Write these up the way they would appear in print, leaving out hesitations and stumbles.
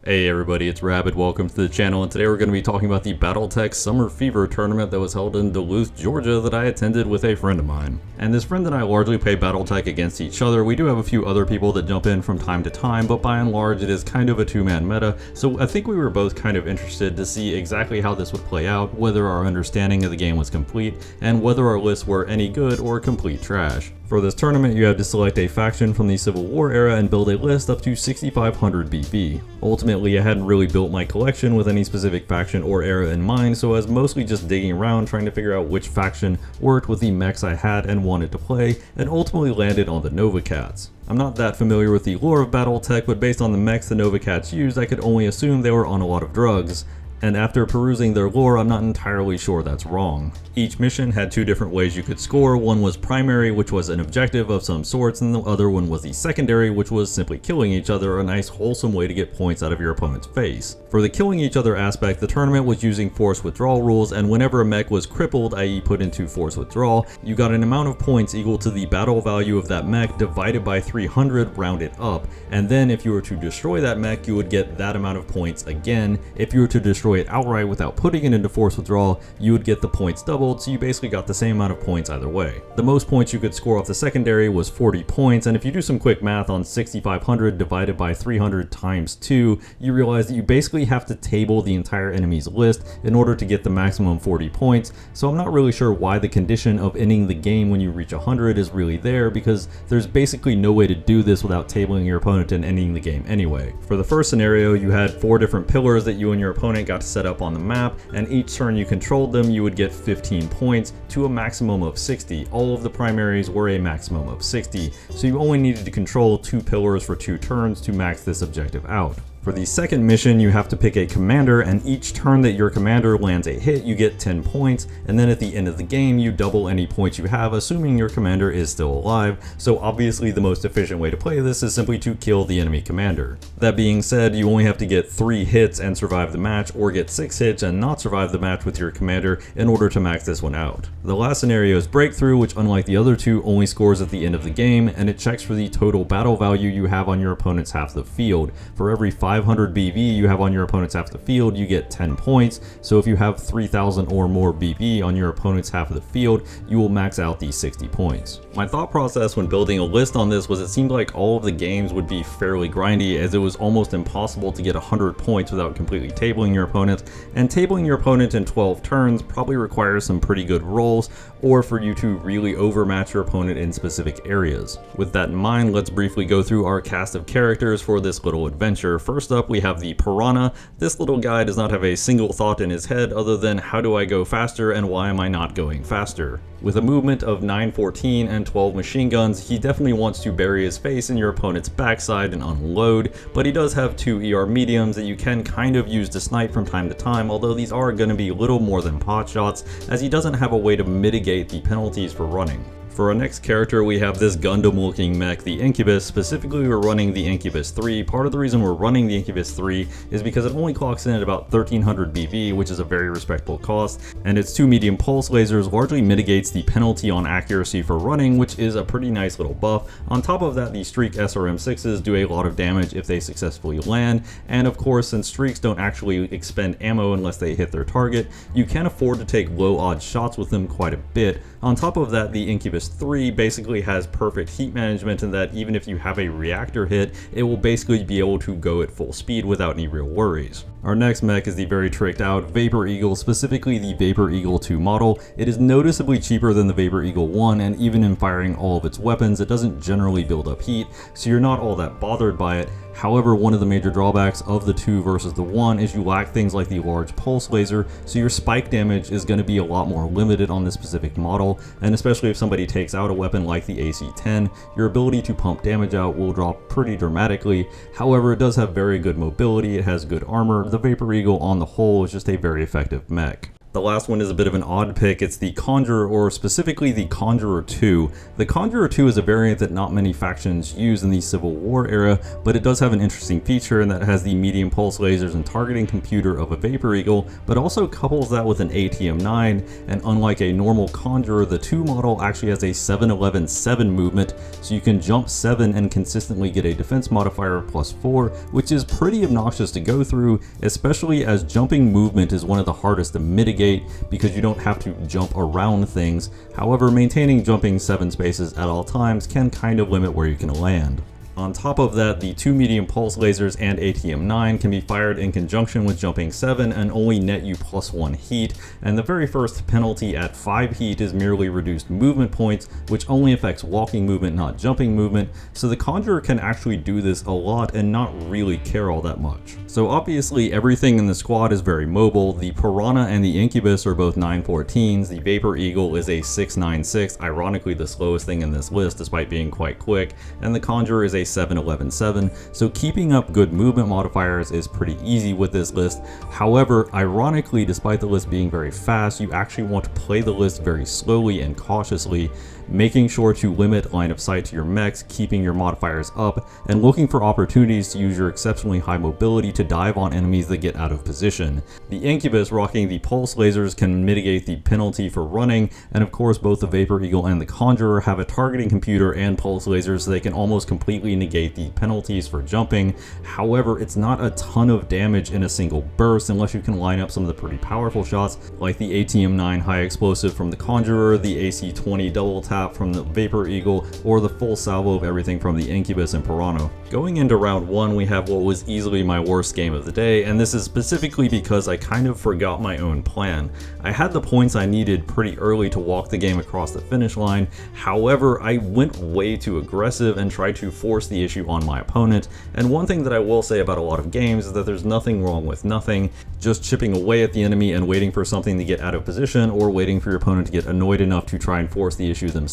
Hey everybody, it's Rabbit. Welcome to the channel, and today we're going to be talking about the Battletech Summer Fever tournament that was held in Duluth, Georgia that I attended with a friend of mine. And this friend and I largely play Battletech against each other. We do have a few other people that jump in from time to time, but by and large it is kind of a two-man meta, so I think we were both kind of interested to see exactly how this would play out, whether our understanding of the game was complete, and whether our lists were any good or complete trash. For this tournament, you had to select a faction from the Civil War era and build a list up to 6,500 BB. Ultimately, I hadn't really built my collection with any specific faction or era in mind, so I was mostly just digging around trying to figure out which faction worked with the mechs I had and wanted to play, and ultimately landed on the Nova Cats. I'm not that familiar with the lore of Battletech, but based on the mechs the Nova Cats used, I could only assume they were on a lot of drugs. And after perusing their lore, I'm not entirely sure that's wrong. Each mission had two different ways you could score. One was primary, which was an objective of some sorts, and the other one was the secondary, which was simply killing each other, a nice wholesome way to get points out of your opponent's face. For the killing each other aspect, the tournament was using force withdrawal rules, and whenever a mech was crippled, i.e. put into force withdrawal, you got an amount of points equal to the battle value of that mech divided by 300 rounded up, and then if you were to destroy that mech, you would get that amount of points again. If you were to destroy it outright without putting it into force withdrawal, you would get the points doubled, so you basically got the same amount of points either way. The most points you could score off the secondary was 40 points, and if you do some quick math on 6,500 divided by 300 times 2, you realize that you basically have to table the entire enemy's list in order to get the maximum 40 points, so I'm not really sure why the condition of ending the game when you reach 100 is really there, because there's basically no way to do this without tabling your opponent and ending the game anyway. For the first scenario, you had 4 different pillars that you and your opponent got to set up on the map, and each turn you controlled them, you would get 15 points to a maximum of 60. All of the primaries were a maximum of 60, so you only needed to control 2 pillars for 2 turns to max this objective out. For the second mission, you have to pick a commander, and each turn that your commander lands a hit, you get 10 points, and then at the end of the game, you double any points you have, assuming your commander is still alive, so obviously the most efficient way to play this is simply to kill the enemy commander. That being said, you only have to get 3 hits and survive the match, or get 6 hits and not survive the match with your commander in order to max this one out. The last scenario is Breakthrough, which unlike the other two, only scores at the end of the game, and it checks for the total battle value you have on your opponent's half of the field. For every 500 BB you have on your opponent's half of the field, you get 10 points, so if you have 3,000 or more BB on your opponent's half of the field, you will max out these 60 points. My thought process when building a list on this was it seemed like all of the games would be fairly grindy, as it was almost impossible to get 100 points without completely tabling your opponent, and tabling your opponent in 12 turns probably requires some pretty good rolls, or for you to really overmatch your opponent in specific areas. With that in mind, let's briefly go through our cast of characters for this little adventure. First up, we have the Piranha. This little guy does not have a single thought in his head other than how do I go faster and why am I not going faster. With a movement of 914 and 12 machine guns, he definitely wants to bury his face in your opponent's backside and unload, but he does have 2 ER mediums that you can kind of use to snipe from time to time, although these are going to be little more than pot shots, as he doesn't have a way to mitigate the penalties for running. For our next character, we have this Gundam-looking mech, the Incubus. Specifically, we're running the Incubus 3. Part of the reason we're running the Incubus 3 is because it only clocks in at about 1,300 BB, which is a very respectable cost, and its 2 medium pulse lasers largely mitigates the penalty on accuracy for running, which is a pretty nice little buff. On top of that, the Streak SRM-6s do a lot of damage if they successfully land, and of course, since Streaks don't actually expend ammo unless they hit their target, you can afford to take low-odds shots with them quite a bit. On top of that, the Incubus 3 basically has perfect heat management in that even if you have a reactor hit, it will basically be able to go at full speed without any real worries. Our next mech is the very tricked out Vapor Eagle, specifically the Vapor Eagle 2 model. It is noticeably cheaper than the Vapor Eagle 1, and even in firing all of its weapons, it doesn't generally build up heat, so you're not all that bothered by it. However, one of the major drawbacks of the 2 versus the 1 is you lack things like the large pulse laser, so your spike damage is going to be a lot more limited on this specific model, and especially if somebody takes out a weapon like the AC-10, your ability to pump damage out will drop pretty dramatically. However, it does have very good mobility, it has good armor. The Vapor Eagle on the whole is just a very effective mech. The last one is a bit of an odd pick. It's the Conjurer, or specifically the Conjurer 2. The Conjurer 2 is a variant that not many factions use in the Civil War era, but it does have an interesting feature in that it has the medium pulse lasers and targeting computer of a Vapor Eagle, but also couples that with an ATM-9, and unlike a normal Conjurer, the 2 model actually has a 7-11-7 movement, so you can jump 7 and consistently get a defense modifier of +4, which is pretty obnoxious to go through, especially as jumping movement is one of the hardest to mitigate because you don't have to jump around things. However, maintaining jumping 7 spaces at all times can kind of limit where you can land. On top of that, the 2 medium pulse lasers and ATM-9 can be fired in conjunction with jumping 7 and only net you +1 heat, and the very first penalty at 5 heat is merely reduced movement points, which only affects walking movement, not jumping movement, so the Conjurer can actually do this a lot and not really care all that much. So obviously everything in the squad is very mobile. The Piranha and the Incubus are both 914s, the Vapor Eagle is a 696, ironically the slowest thing in this list despite being quite quick, and the Conjurer is a 7-11-7, so keeping up good movement modifiers is pretty easy with this list. However, ironically, despite the list being very fast, you actually want to play the list very slowly and cautiously, making sure to limit line of sight to your mechs, keeping your modifiers up, and looking for opportunities to use your exceptionally high mobility to dive on enemies that get out of position. The Incubus rocking the pulse lasers can mitigate the penalty for running, and of course both the Vapor Eagle and the Conjurer have a targeting computer and pulse lasers, so they can almost completely negate the penalties for jumping. However, it's not a ton of damage in a single burst unless you can line up some of the pretty powerful shots like the ATM-9 high explosive from the Conjurer, the AC-20 double tap from the Vapor Eagle, or the full salvo of everything from the Incubus and Piranha. Going into round 1, we have what was easily my worst game of the day, and this is specifically because I kind of forgot my own plan. I had the points I needed pretty early to walk the game across the finish line. However, I went way too aggressive and tried to force the issue on my opponent, and one thing that I will say about a lot of games is that there's nothing wrong with nothing, just chipping away at the enemy and waiting for something to get out of position, or waiting for your opponent to get annoyed enough to try and force the issue themselves.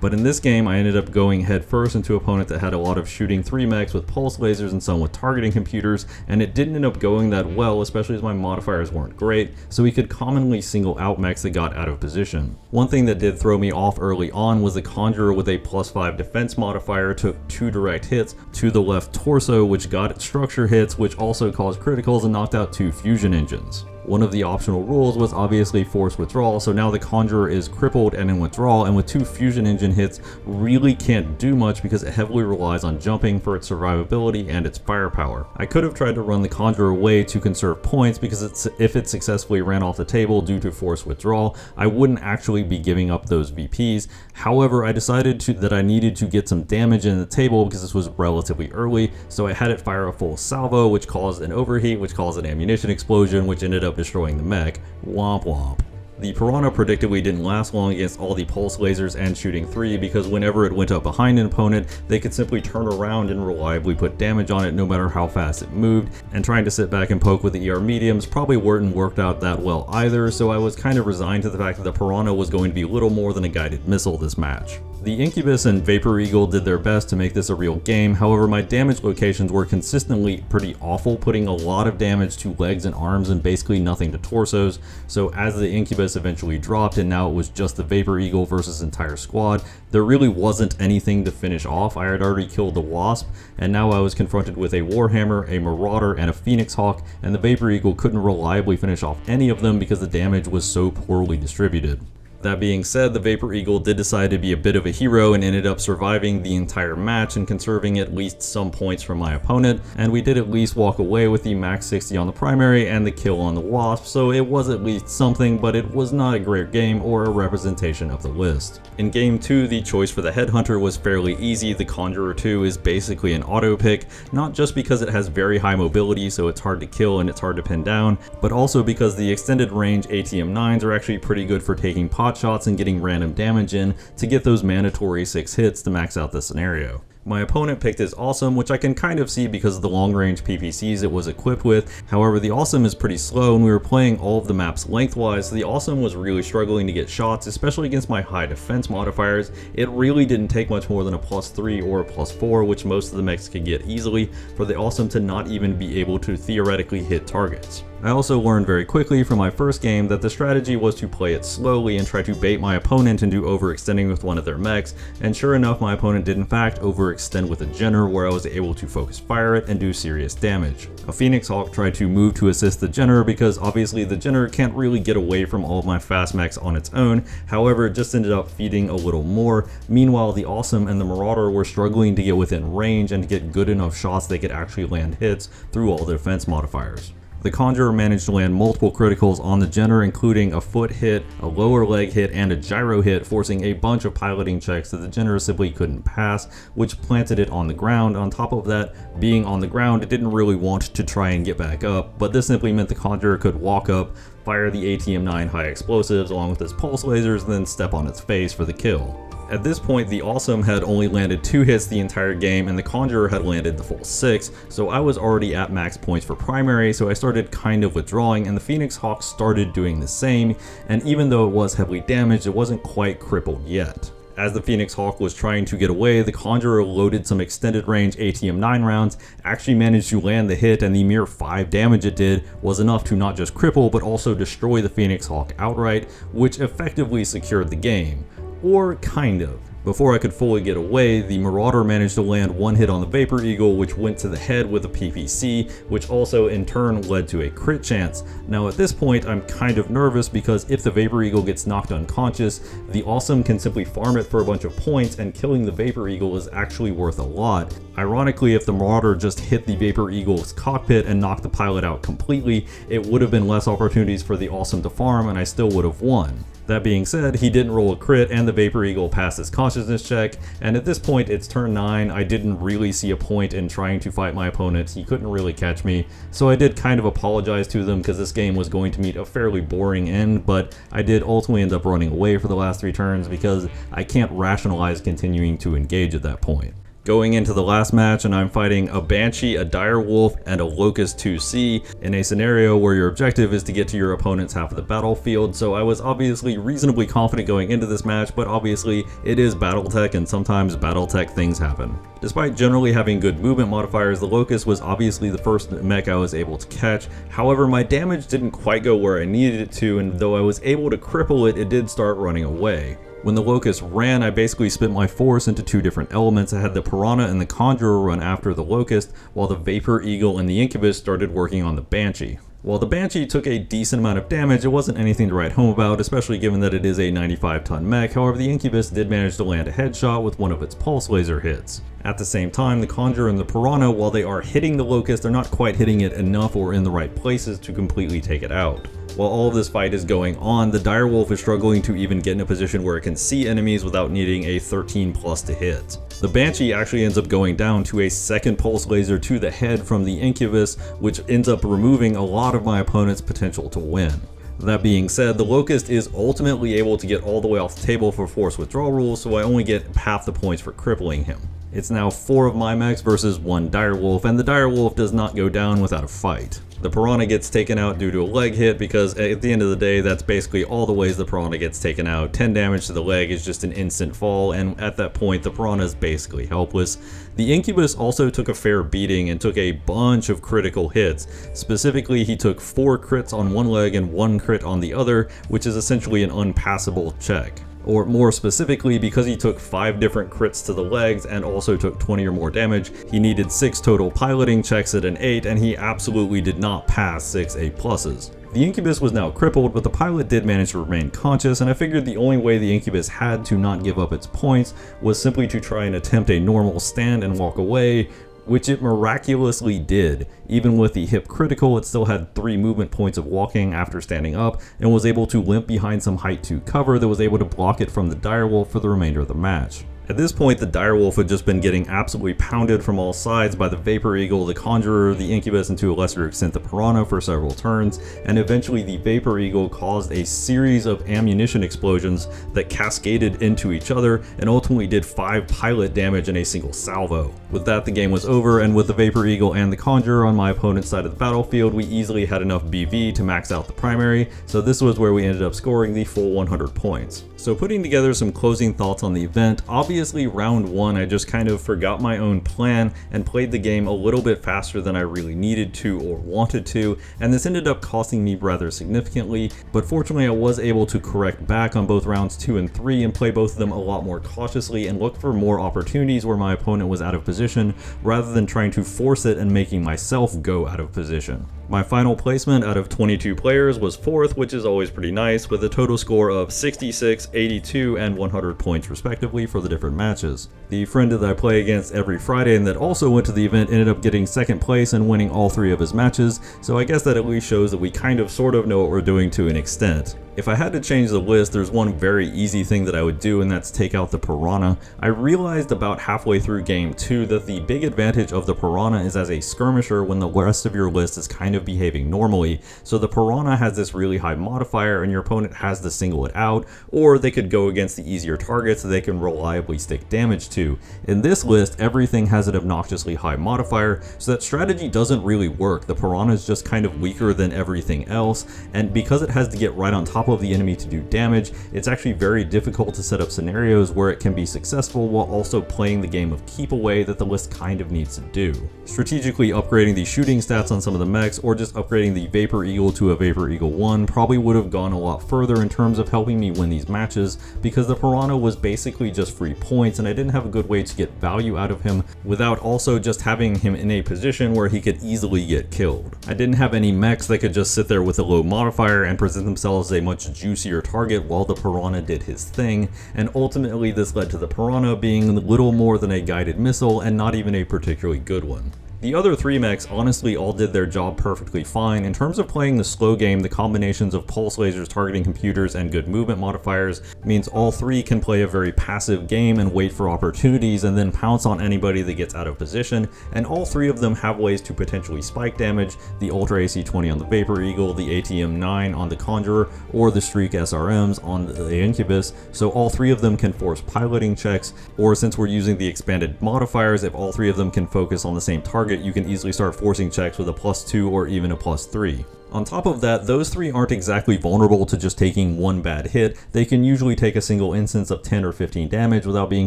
But in this game, I ended up going head first into an opponent that had a lot of shooting 3 mechs with pulse lasers and some with targeting computers, and it didn't end up going that well, especially as my modifiers weren't great, so he could commonly single out mechs that got out of position. One thing that did throw me off early on was the Conjurer with a +5 defense modifier took 2 direct hits to the left torso, which got structure hits, which also caused criticals and knocked out 2 fusion engines. One of the optional rules was obviously forced withdrawal, so now the Conjurer is crippled and in withdrawal, and with 2 fusion engine hits really can't do much because it heavily relies on jumping for its survivability and its firepower. I could have tried to run the Conjurer away to conserve points because if it successfully ran off the table due to forced withdrawal, I wouldn't actually be giving up those VPs. However, I decided that I needed to get some damage in the table because this was relatively early, so I had it fire a full salvo, which caused an overheat, which caused an ammunition explosion, which ended up destroying the mech. Womp womp. The Piranha predictably didn't last long against all the pulse lasers and shooting 3 because whenever it went up behind an opponent, they could simply turn around and reliably put damage on it no matter how fast it moved, and trying to sit back and poke with the ER mediums probably weren't worked out that well either, so I was kind of resigned to the fact that the Piranha was going to be little more than a guided missile this match. The Incubus and Vapor Eagle did their best to make this a real game, however my damage locations were consistently pretty awful, putting a lot of damage to legs and arms and basically nothing to torsos, so as the Incubus eventually dropped and now it was just the Vapor Eagle versus entire squad, there really wasn't anything to finish off. I had already killed the Wasp, and now I was confronted with a Warhammer, a Marauder, and a Phoenix Hawk, and the Vapor Eagle couldn't reliably finish off any of them because the damage was so poorly distributed. That being said, the Vapor Eagle did decide to be a bit of a hero and ended up surviving the entire match and conserving at least some points from my opponent, and we did at least walk away with the max 60 on the primary and the kill on the Wasp, so it was at least something, but it was not a great game or a representation of the list. In game 2, the choice for the Headhunter was fairly easy. The Conjurer 2 is basically an auto pick, not just because it has very high mobility so it's hard to kill and it's hard to pin down, but also because the extended range ATM-9s are actually pretty good for taking pot shots and getting random damage in to get those mandatory 6 hits to max out the scenario. My opponent picked his Awesome, which I can kind of see because of the long-range PPCs it was equipped with. However, the Awesome is pretty slow and we were playing all of the maps lengthwise, so the Awesome was really struggling to get shots, especially against my high defense modifiers. It really didn't take much more than a +3 or a +4, which most of the mechs could get easily, for the Awesome to not even be able to theoretically hit targets. I also learned very quickly from my first game that the strategy was to play it slowly and try to bait my opponent into overextending with one of their mechs, and sure enough my opponent did in fact overextend with a Jenner where I was able to focus fire it and do serious damage. A Phoenix Hawk tried to move to assist the Jenner because obviously the Jenner can't really get away from all of my fast mechs on its own, however it just ended up feeding a little more. Meanwhile the Awesome and the Marauder were struggling to get within range and to get good enough shots they could actually land hits through all the defense modifiers. The Conjurer managed to land multiple criticals on the Jenner, including a foot hit, a lower leg hit, and a gyro hit, forcing a bunch of piloting checks that the Jenner simply couldn't pass, which planted it on the ground. On top of that, being on the ground, it didn't really want to try and get back up, but this simply meant the Conjurer could walk up, fire the ATM-9 high explosives along with its pulse lasers, and then step on its face for the kill. At this point, the Awesome had only landed 2 hits the entire game and the Conjurer had landed the full 6, so I was already at max points for primary, so I started kind of withdrawing, and the Phoenix Hawk started doing the same, and even though it was heavily damaged, it wasn't quite crippled yet. As the Phoenix Hawk was trying to get away, the Conjurer loaded some extended range ATM-9 rounds, actually managed to land the hit, and the mere 5 damage it did was enough to not just cripple but also destroy the Phoenix Hawk outright, which effectively secured the game. Or kind of. Before I could fully get away, the Marauder managed to land 1 hit on the Vapor Eagle, which went to the head with a PPC, which also in turn led to a crit chance. Now at this point I'm kind of nervous because if the Vapor Eagle gets knocked unconscious, the Awesome can simply farm it for a bunch of points, and killing the Vapor Eagle is actually worth a lot. Ironically, if the Marauder just hit the Vapor Eagle's cockpit and knocked the pilot out completely, it would have been less opportunities for the Awesome to farm and I still would have won. That being said, he didn't roll a crit and the Vapor Eagle passed his consciousness check, and at this point it's turn 9, I didn't really see a point in trying to fight my opponent, he couldn't really catch me, so I did kind of apologize to them because this game was going to meet a fairly boring end, but I did ultimately end up running away for the last 3 turns because I can't rationalize continuing to engage at that point. Going into the last match, and I'm fighting a Banshee, a Dire Wolf, and a Locust 2C in a scenario where your objective is to get to your opponent's half of the battlefield, so I was obviously reasonably confident going into this match, but obviously it is Battletech and sometimes Battletech things happen. Despite generally having good movement modifiers, the Locust was obviously the first mech I was able to catch. However, my damage didn't quite go where I needed it to, and though I was able to cripple it, it did start running away. When the Locust ran, I basically split my force into 2 different elements. I had the Piranha and the Conjurer run after the Locust, while the Vapor Eagle and the Incubus started working on the Banshee. While the Banshee took a decent amount of damage, it wasn't anything to write home about, especially given that it is a 95-ton mech. However, the Incubus did manage to land a headshot with one of its pulse laser hits. At the same time, the Conjurer and the Piranha, while they are hitting the Locust, they're not quite hitting it enough or in the right places to completely take it out. While all of this fight is going on, the Dire Wolf is struggling to even get in a position where it can see enemies without needing a 13+ to hit. The Banshee actually ends up going down to a second pulse laser to the head from the Incubus, which ends up removing a lot of my opponent's potential to win. That being said, the Locust is ultimately able to get all the way off the table for force withdrawal rules, so I only get half the points for crippling him. It's now 4 of my mechs versus 1 Dire Wolf, and the Dire Wolf does not go down without a fight. The Piranha gets taken out due to a leg hit because at the end of the day, that's basically all the ways the Piranha gets taken out. 10 damage to the leg is just an instant fall, and at that point, the Piranha is basically helpless. The Incubus also took a fair beating and took a bunch of critical hits. Specifically, he took 4 crits on one leg and 1 crit on the other, which is essentially an unpassable check. Or more specifically, because he took 5 different crits to the legs and also took 20 or more damage, he needed 6 total piloting checks at an 8, and he absolutely did not pass 6 A+. The Incubus was now crippled, but the pilot did manage to remain conscious, and I figured the only way the Incubus had to not give up its points was simply to try and attempt a normal stand and walk away, which it miraculously did. Even with the hip critical, it still had 3 movement points of walking after standing up, and was able to limp behind some height 2 cover that was able to block it from the Dire Wolf for the remainder of the match. At this point, the Dire Wolf had just been getting absolutely pounded from all sides by the Vapor Eagle, the Conjurer, the Incubus, and to a lesser extent the Piranha for several turns, and eventually the Vapor Eagle caused a series of ammunition explosions that cascaded into each other and ultimately did 5 pilot damage in a single salvo. With that, the game was over, and with the Vapor Eagle and the Conjurer on my opponent's side of the battlefield, we easily had enough BV to max out the primary, so this was where we ended up scoring the full 100 points. So putting together some closing thoughts on the event, obviously round 1 I just kind of forgot my own plan and played the game a little bit faster than I really needed to or wanted to, and this ended up costing me rather significantly, but fortunately I was able to correct back on both rounds 2 and 3 and play both of them a lot more cautiously and look for more opportunities where my opponent was out of position rather than trying to force it and making myself go out of position. My final placement out of 22 players was 4th, which is always pretty nice, with a total score of 66, 82, and 100 points respectively for the different matches. The friend that I play against every Friday and that also went to the event ended up getting 2nd place and winning all 3 of his matches, so I guess that at least shows that we kind of sort of know what we're doing to an extent. If I had to change the list, there's one very easy thing that I would do, and that's take out the Piranha. I realized about halfway through game 2 that the big advantage of the Piranha is as a skirmisher when the rest of your list is kind of behaving normally. So the Piranha has this really high modifier and your opponent has to single it out, or they could go against the easier targets that they can reliably stick damage to. In this list, everything has an obnoxiously high modifier, so that strategy doesn't really work. The Piranha is just kind of weaker than everything else, and because it has to get right on top of the enemy to do damage, it's actually very difficult to set up scenarios where it can be successful while also playing the game of keep away that the list kind of needs to do. Strategically upgrading the shooting stats on some of the mechs or just upgrading the Vapor Eagle to a Vapor Eagle 1 probably would have gone a lot further in terms of helping me win these matches, because the Piranha was basically just free points and I didn't have a good way to get value out of him without also just having him in a position where he could easily get killed. I didn't have any mechs that could just sit there with a low modifier and present themselves as a much juicier target while the Piranha did his thing, and ultimately this led to the Piranha being little more than a guided missile and not even a particularly good one. The other 3 mechs honestly all did their job perfectly fine. In terms of playing the slow game, the combinations of pulse lasers, targeting computers, and good movement modifiers means all 3 can play a very passive game and wait for opportunities and then pounce on anybody that gets out of position, and all 3 of them have ways to potentially spike damage, the Ultra AC-20 on the Vapor Eagle, the ATM-9 on the Conjurer, or the Streak SRMs on the Incubus, so all 3 of them can force piloting checks, or since we're using the expanded modifiers, if all 3 of them can focus on the same target, you can easily start forcing checks with a +2 or even a +3. On top of that, those 3 aren't exactly vulnerable to just taking one bad hit. They can usually take a single instance of 10 or 15 damage without being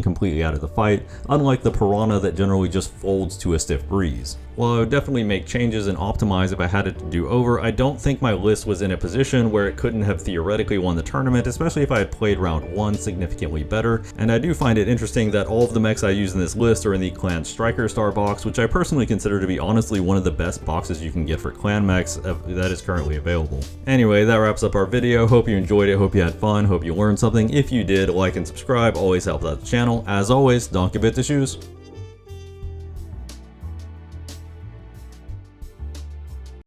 completely out of the fight, unlike the Piranha that generally just folds to a stiff breeze. While I would definitely make changes and optimize if I had it to do over, I don't think my list was in a position where it couldn't have theoretically won the tournament, especially if I had played round 1 significantly better, and I do find it interesting that all of the mechs I use in this list are in the Clan Striker Star box, which I personally consider to be honestly one of the best boxes you can get for clan mechs that is currently available. Anyway, that wraps up our video. Hope you enjoyed it, hope you had fun, hope you learned something. If you did, like and subscribe always helps out the channel. As always, don't give it the shoes.